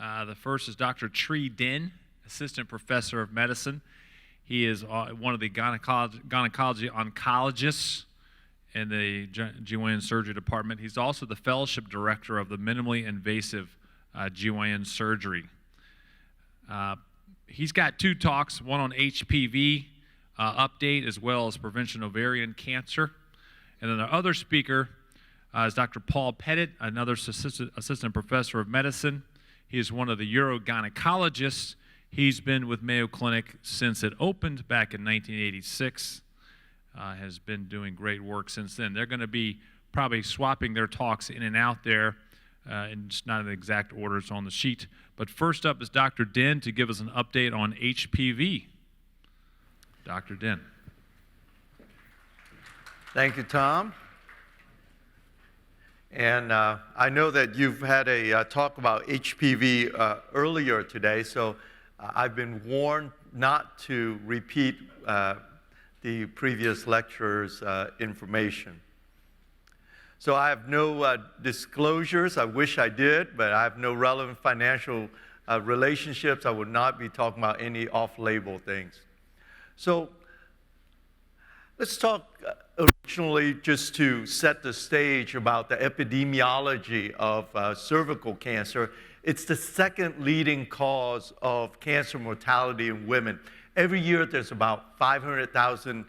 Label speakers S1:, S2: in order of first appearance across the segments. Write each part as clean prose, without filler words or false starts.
S1: The first is Dr. Dinh, Assistant Professor of Medicine. He is one of the gynecology oncologists in the GYN surgery department. He's also the fellowship director of the minimally invasive GYN surgery. He's got two talks, one on HPV update as well as prevention of ovarian cancer. And then the other speaker is Dr. Paul Pettit, another assistant professor of medicine. He is one of the urogynecologists. He's been with Mayo Clinic since it opened back in 1986. Has been doing great work since then. They're going to be probably swapping their talks in and out there, and just not in the exact orders on the sheet. But first up is Dr. Dinh to give us an update on HPV. Dr. Dinh.
S2: Thank you, Tom. And I know that you've had a talk about HPV earlier today, so I've been warned not to repeat the previous lecture's information. So I have no disclosures. I wish I did, but I have no relevant financial relationships. I would not be talking about any off-label things. So let's talk originally just to set the stage about the epidemiology of cervical cancer. It's the second leading cause of cancer mortality in women. Every year there's about 500,000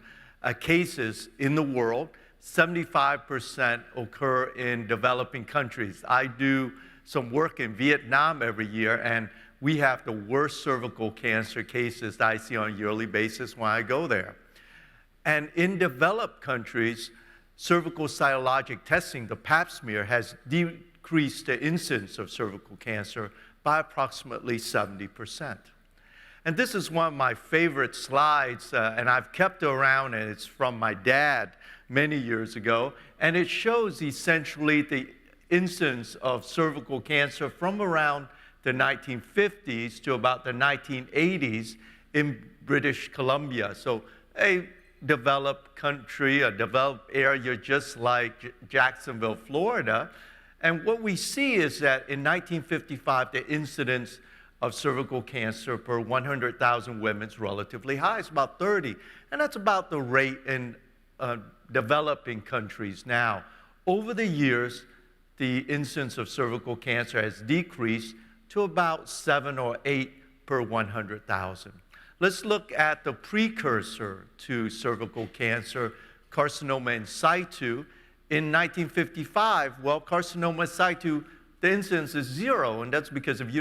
S2: cases in the world. 75% occur in developing countries. I do some work in Vietnam every year, and we have the worst cervical cancer cases that I see on a yearly basis when I go there. And in developed countries, cervical cytologic testing, the pap smear, has decreased the incidence of cervical cancer by approximately 70%. And this is one of my favorite slides, and I've kept it around, and it's from my dad many years ago. And it shows essentially the incidence of cervical cancer from around the 1950s to about the 1980s in British Columbia. So a developed country, a developed area just like Jacksonville, Florida. And what we see is that in 1955, the incidence of cervical cancer per 100,000 women is relatively high. It's about 30. And that's about the rate in developing countries now. Over the years, the incidence of cervical cancer has decreased to about 7 or 8 per 100,000. Let's look at the precursor to cervical cancer, carcinoma in situ. In 1955, well, carcinoma in situ, the incidence is 0, and that's because of